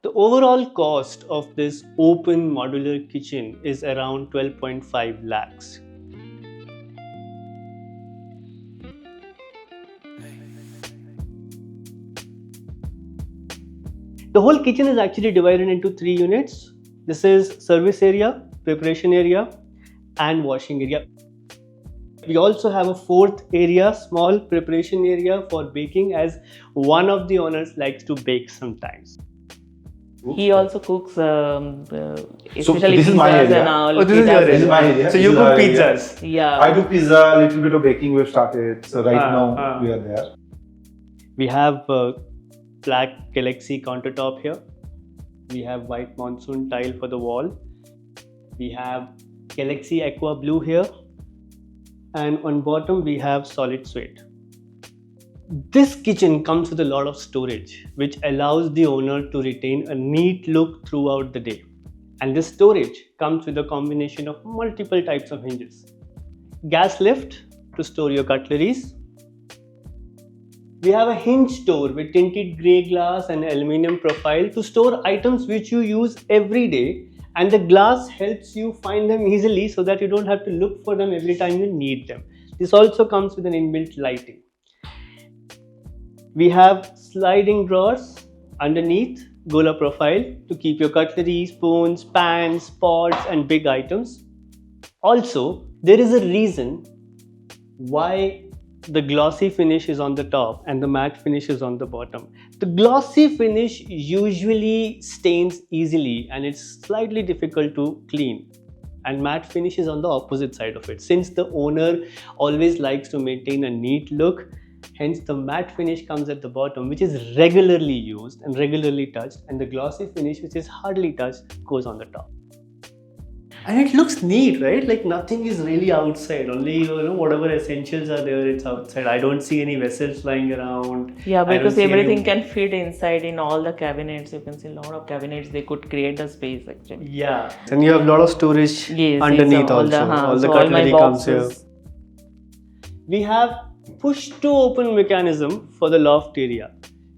The overall cost of this open modular kitchen is around 12.5 lakhs. The whole kitchen is actually divided into 3 units. This is service area, preparation area, and washing area. We also have a 4th area, small preparation area for baking, as one of the owners likes to bake sometimes. He also cooks, So especially this is my pizzas area. and all. Oh, this He is your does area. This is my area. So you This is cook our area. pizzas? Yeah. I do pizza, little bit of baking we've started. So right now we are there. We have black Galaxy countertop here. We have white monsoon tile for the wall. We have Galaxy Aqua Blue here. And on bottom we have solid suede. This kitchen comes with a lot of storage, which allows the owner to retain a neat look throughout the day. And this storage comes with a combination of multiple types of hinges. Gas lift to store your cutleries. We have a hinge door with tinted grey glass and aluminium profile to store items which you use every day, and the glass helps you find them easily so that you don't have to look for them every time you need them. This also comes with an inbuilt lighting. We have sliding drawers underneath Gola profile to keep your cutlery, spoons, pans, pots and big items. Also, there is a reason why the glossy finish is on the top and the matte finish is on the bottom. The glossy finish usually stains easily and it's slightly difficult to clean. And matte finish is on the opposite side of it. Since the owner always likes to maintain a neat look, hence the matte finish comes at the bottom, which is regularly used and regularly touched, and the glossy finish, which is hardly touched, goes on the top. And it looks neat, right? Like nothing is really outside. Only, whatever essentials are there, it's outside. I don't see any vessels lying around. Yeah, I don't because see everything any... can fit inside in all the cabinets. You can see a lot of cabinets. They could create the space actually. Yeah, and you have a lot of storage underneath all also. All the so all my cutlery comes here. boxes. We have push to open mechanism for the loft area.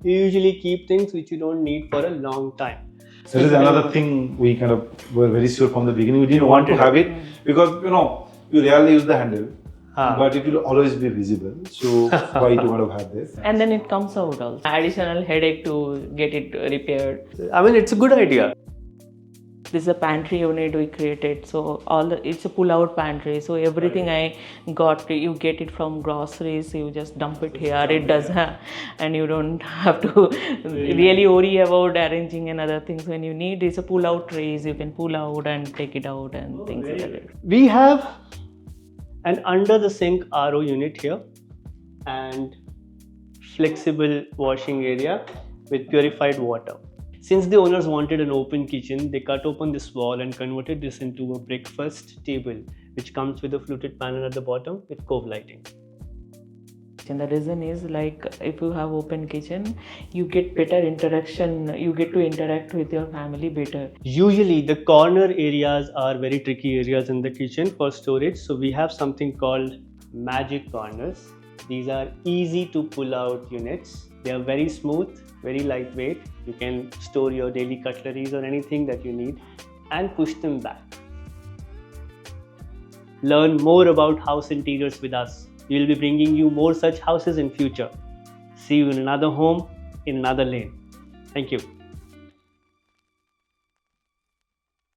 You usually keep things which you don't need for a long time. This is another thing we kind of were very sure from the beginning. We didn't want to have it because you rarely use the handle, but it will always be visible. So why do you want to have this? And then it comes out also. Additional headache to get it repaired. I mean, it's a good idea. This is a pantry unit we created, so it's a pull-out pantry. So everything I got, you get it from groceries. You just dump it here. It does, and you don't have to really worry about arranging and other things. When you need, it's a pull-out trays. You can pull out and take it out and things like that. We have an under the sink RO unit here and flexible washing area with purified water. Since the owners wanted an open kitchen, they cut open this wall and converted this into a breakfast table, which comes with a fluted panel at the bottom with cove lighting. And the reason is, like, if you have open kitchen, you get better interaction. You get to interact with your family better. Usually, the corner areas are very tricky areas in the kitchen for storage. So we have something called magic corners. These are easy to pull out units. They are very smooth, very lightweight. You can store your daily cutleries or anything that you need and push them back. Learn more about house interiors with us. We will be bringing you more such houses in future. See you in another home, in another lane. Thank you.